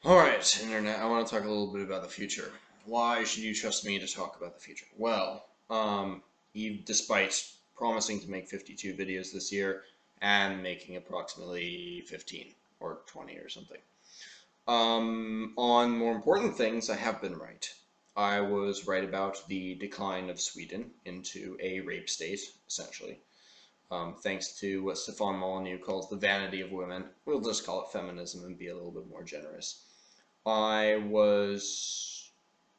Alright, Internet, I want to talk a little bit about the future. Why should you trust me to talk about the future? Well, despite promising to make 52 videos this year and making approximately 15 or 20 or something. On more important things, I have been right. I was right about the decline of Sweden into a rape state, essentially. Thanks to what Stefan Molyneux calls the vanity of women. We'll just call it feminism and be a little bit more generous. I was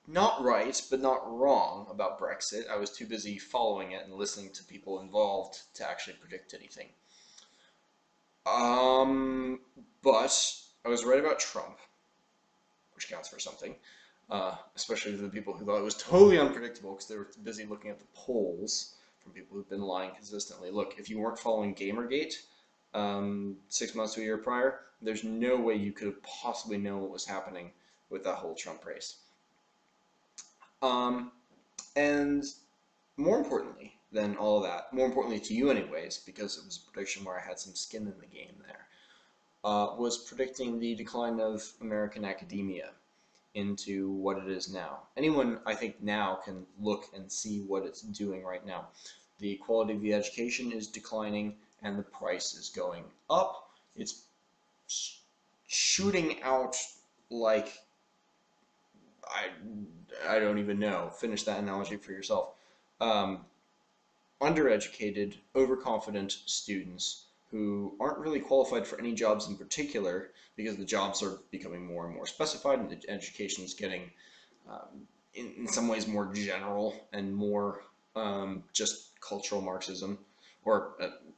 not right, but not wrong about Brexit. I was too busy following it and listening to people involved to actually predict anything. Um, but I was right about Trump, which counts for something. Especially the people who thought it was totally unpredictable because they were busy looking at the polls from people who've been lying consistently. Look, if you weren't following Gamergate 6 months to a year prior, there's no way you could have possibly known what was happening with that whole Trump race. Um, and more importantly than all of that, more importantly to you anyways, because it was a prediction where I had some skin in the game there, was predicting the decline of American academia into what it is now. Anyone, I think, now can look and see what it's doing right now. The quality of the education is declining and the price is going up. It's shooting out like I, I don't even know. Finish that analogy for yourself. Um, Undereducated, overconfident students who aren't really qualified for any jobs in particular because the jobs are becoming more and more specified and the education is getting in some ways more general and more just cultural Marxism, or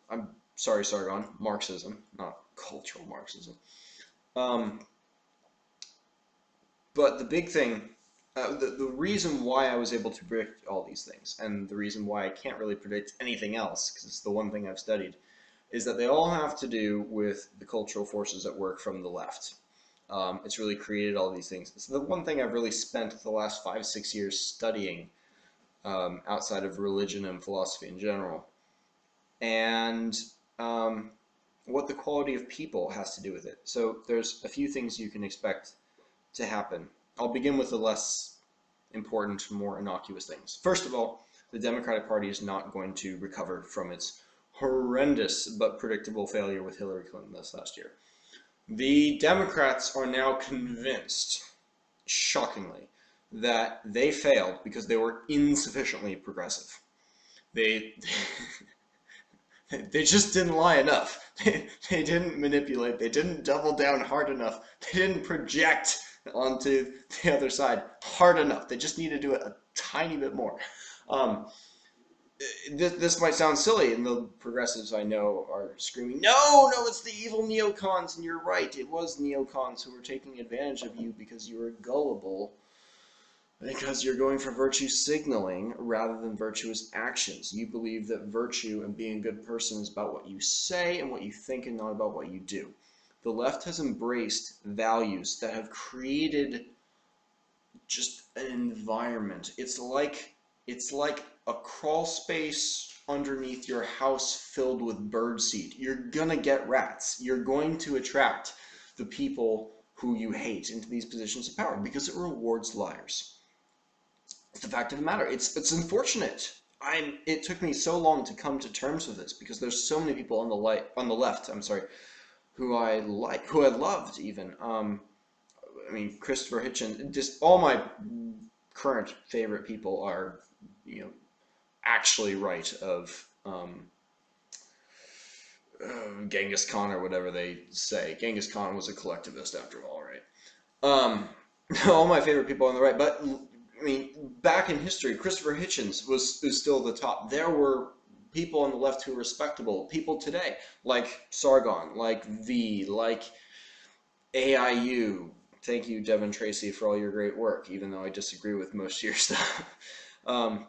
I'm sorry, Sargon, Marxism, not cultural Marxism. Um, but the big thing, the reason why I was able to predict all these things, and the reason why I can't really predict anything else, because it's the one thing I've studied, is that they all have to do with the cultural forces at work from the left. It's really created all these things. It's the one thing I've really spent the last 5, 6 years studying outside of religion and philosophy in general. And what the quality of people has to do with it. So there's a few things you can expect to happen. I'll begin with the less important, more innocuous things. First of all, the Democratic Party is not going to recover from its horrendous but predictable failure with Hillary Clinton this last year. The Democrats are now convinced, shockingly, that they failed because they were insufficiently progressive. They they just didn't lie enough. They didn't manipulate. They didn't double down hard enough. They didn't project onto the other side hard enough. They just need to do it a tiny bit more. Um, this might sound silly, and the progressives I know are screaming, "No, no, it's the evil neocons," and you're right. It was neocons who were taking advantage of you because you were gullible, because you're going for virtue signaling rather than virtuous actions. You believe that virtue and being a good person is about what you say and what you think and not about what you do. The left has embraced values that have created just an environment. It's like a crawl space underneath your house filled with birdseed. You're gonna get rats. You're going to attract the people who you hate into these positions of power because it rewards liars. It's the fact of the matter. It's unfortunate. It took me so long to come to terms with this because there's so many people on the left. I'm sorry, who I loved even. I mean, Christopher Hitchens. Just all my current favorite people are, actually right of Genghis Khan or whatever they say. Genghis Khan was a collectivist after all, right? Um, all my favorite people on the right, but I mean, back in history, Christopher Hitchens was still the top. There were people on the left who were respectable. People today, like Sargon, like V, like AIU. Thank you, Devin Tracy, for all your great work, even though I disagree with most of your stuff. Um,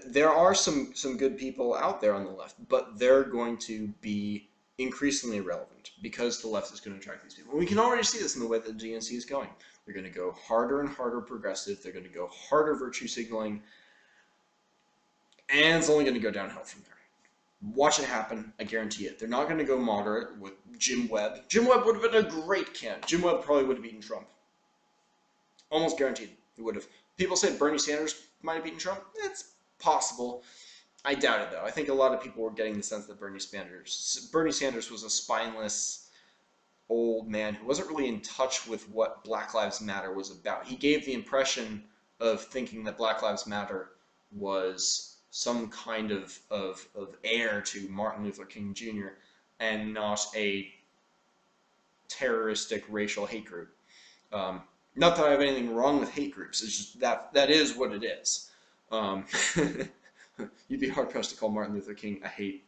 there are some good people out there on the left, but they're going to be increasingly irrelevant because the left is going to attract these people. And we can already see this in the way that the DNC is going. They're going to go harder and harder progressive. They're going to go harder virtue signaling, and it's only going to go downhill from there. Watch it happen. I guarantee it. They're not going to go moderate with Jim Webb. Jim Webb would have been a great candidate. Jim Webb probably would have beaten Trump. Almost guaranteed he would have. People said Bernie Sanders might have beaten Trump. It's possible. I doubt it, though. I think a lot of people were getting the sense that Bernie Sanders was a spineless old man who wasn't really in touch with what Black Lives Matter was about. He gave the impression of thinking that Black Lives Matter was some kind of heir to Martin Luther King Jr. and not a terroristic racial hate group. Not that I have anything wrong with hate groups. It's just that is what it is. You'd be hard-pressed to call Martin Luther King a hate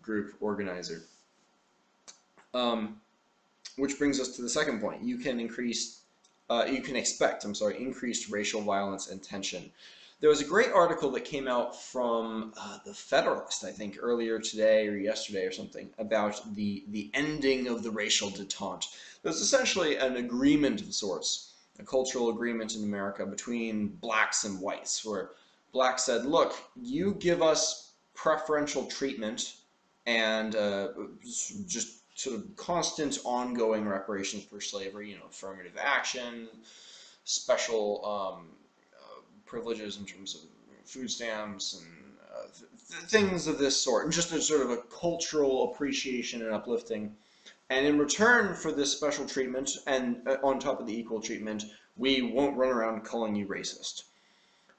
group organizer. Which brings us to the second point. You can expect increased racial violence and tension. There was a great article that came out from the Federalist, I think, earlier today or yesterday or something, about the ending of the racial detente. There's essentially an agreement of sorts, a cultural agreement in America between blacks and whites, where blacks said, look, you give us preferential treatment and just sort of constant ongoing reparations for slavery, affirmative action, special privileges in terms of food stamps and things of this sort, and just a sort of a cultural appreciation and uplifting. And in return for this special treatment, and on top of the equal treatment, we won't run around calling you racist.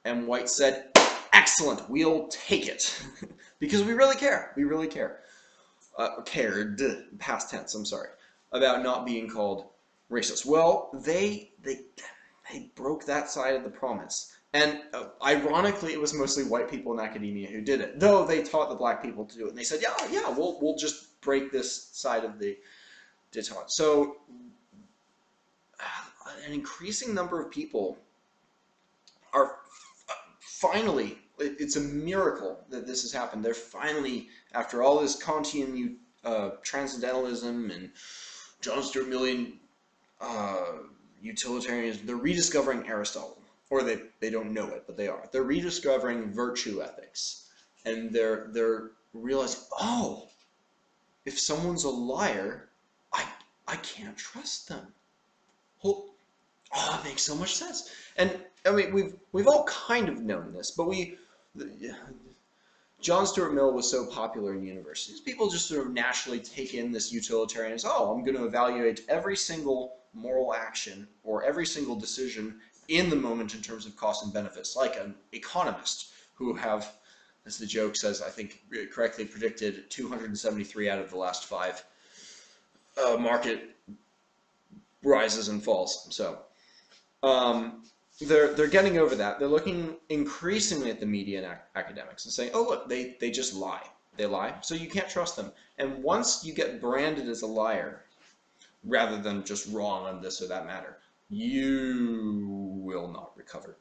And whites said, excellent, we'll take it. Because we really care. We really care. Cared, past tense, I'm sorry, about not being called racist. Well, they broke that side of the promise. And ironically, it was mostly white people in academia who did it, though they taught the black people to do it. And they said, yeah, we'll just break this side of the detente. So an increasing number of people are finally, it's a miracle that this has happened. They're finally, after all this Kantian transcendentalism and John Stuart Millian utilitarianism, they're rediscovering Aristotle. Or they don't know it, but they are. They're rediscovering virtue ethics. And they're realizing, oh, if someone's a liar, I can't trust them. Oh, it makes so much sense. And I mean, we've all kind of known this, but John Stuart Mill was so popular in universities. People just sort of naturally take in this utilitarianism. Oh, I'm going to evaluate every single moral action or every single decision in the moment in terms of costs and benefits, like an economist who have, as the joke says, I think correctly predicted 273 out of the last 5 market rises and falls. So they're getting over that. They're looking increasingly at the media and academics and saying, oh look, they just lie. They lie, so you can't trust them. And once you get branded as a liar, rather than just wrong on this or that matter, you will not recover.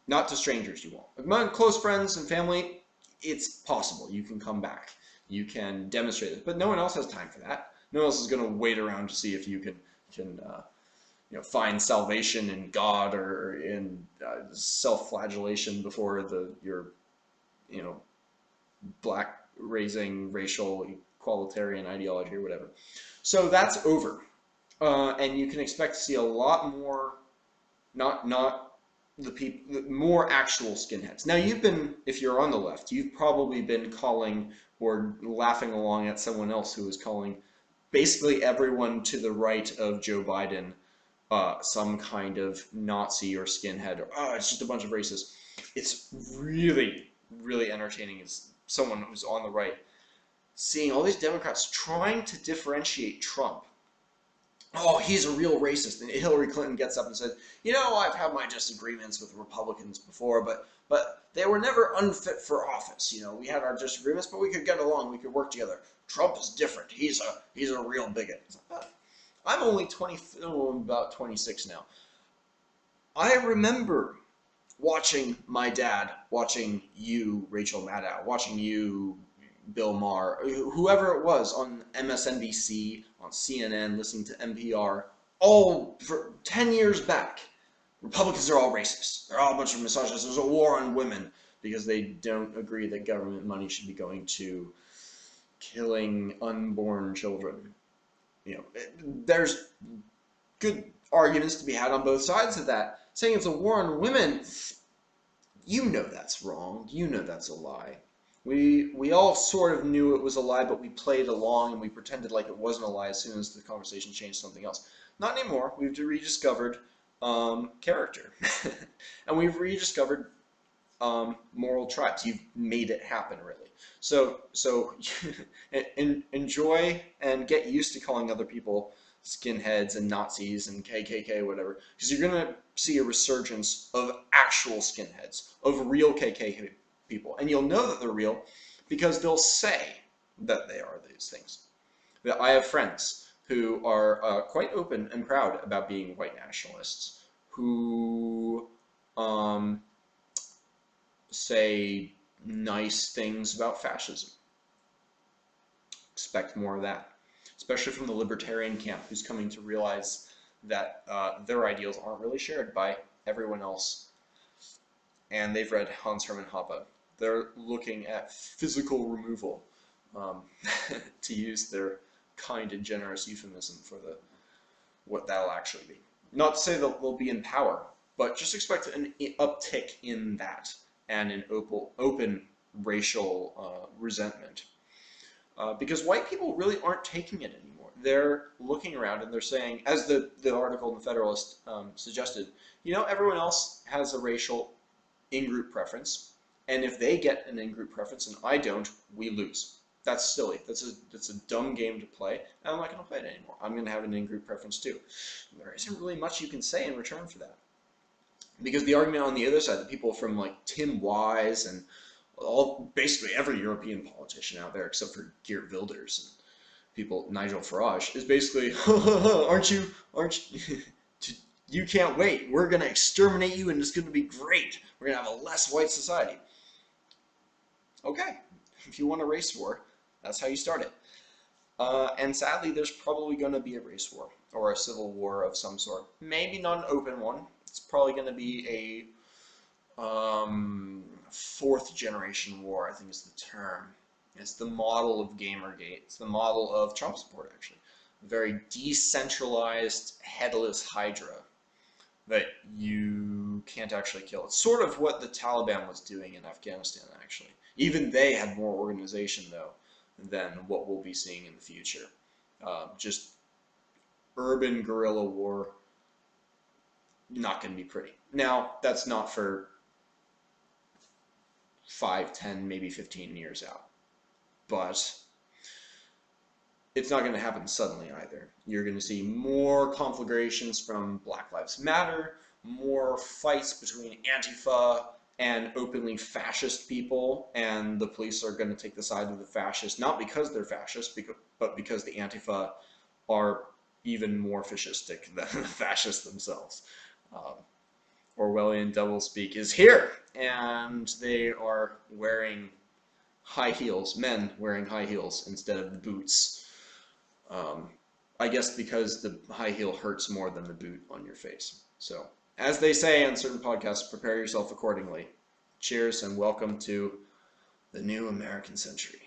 Not to strangers, you won't. Among close friends and family, it's possible. You can come back. You can demonstrate it. But no one else has time for that. No one else is going to wait around to see if you can find salvation in God or in self-flagellation before your black raising racial equalitarian ideology or whatever. So that's over. And you can expect to see a lot more, not the people, more actual skinheads. Now if you're on the left, you've probably been calling or laughing along at someone else who was calling basically everyone to the right of Joe Biden some kind of Nazi or skinhead, or it's just a bunch of racists. It's really, really entertaining as someone who's on the right, seeing all these Democrats trying to differentiate Trump. Oh, he's a real racist. And Hillary Clinton gets up and says, I've had my disagreements with Republicans before, but they were never unfit for office. We had our disagreements, but we could get along. We could work together. Trump is different. He's a real bigot. I'm only about 26 now. I remember watching my dad, watching you, Rachel Maddow, watching you, Bill Maher, whoever it was, on MSNBC, on CNN, listening to NPR, all for 10 years back. Republicans are all racist. They're all a bunch of misogynists. There's a war on women because they don't agree that government money should be going to killing unborn children. There's good arguments to be had on both sides of that. Saying it's a war on women, that's wrong. That's a lie. We all sort of knew it was a lie, but we played along and we pretended like it wasn't a lie as soon as the conversation changed something else. Not anymore. We've rediscovered character, and we've rediscovered moral tribes. You've made it happen, really. So enjoy and get used to calling other people skinheads and Nazis and KKK, whatever, because you're going to see a resurgence of actual skinheads, of real KKK people. And you'll know that they're real because they'll say that they are these things. I have friends who are quite open and proud about being white nationalists, who say nice things about fascism. Expect more of that, especially from the libertarian camp, who's coming to realize that their ideals aren't really shared by everyone else. And they've read Hans Hermann Hoppe. They're looking at physical removal, to use their kind and generous euphemism for what that'll actually be. Not to say that they'll be in power, but just expect an uptick in that and an open racial resentment. Because white people really aren't taking it anymore. They're looking around and they're saying, as the article in the Federalist suggested, everyone else has a racial in-group preference, and if they get an in-group preference and I don't, we lose. That's silly. That's a dumb game to play, and I'm not going to play it anymore. I'm going to have an in-group preference too. There isn't really much you can say in return for that. Because the argument on the other side, the people from like Tim Wise and basically every European politician out there except for Geert Wilders and Nigel Farage, is basically, aren't you, you can't wait. We're going to exterminate you and it's going to be great. We're going to have a less white society. Okay, if you want a race war, that's how you start it. And sadly, there's probably going to be a race war or a civil war of some sort. Maybe not an open one. It's probably going to be a fourth generation war, I think is the term. It's the model of Gamergate. It's the model of Trump support, actually. A very decentralized, headless hydra that you can't actually kill. It's sort of what the Taliban was doing in Afghanistan, actually. Even they had more organization, though, than what we'll be seeing in the future. Just urban guerrilla war, not going to be pretty. Now, that's not for 5, 10, maybe 15 years out. But it's not going to happen suddenly either. You're going to see more conflagrations from Black Lives Matter, more fights between Antifa and openly fascist people, and the police are going to take the side of the fascists, not because they're fascist, but because the Antifa are even more fascistic than the fascists themselves. Orwellian doublespeak is here, and they are wearing high heels, men wearing high heels instead of boots. I guess because the high heel hurts more than the boot on your face. So, as they say on certain podcasts, prepare yourself accordingly. Cheers and welcome to the new American century.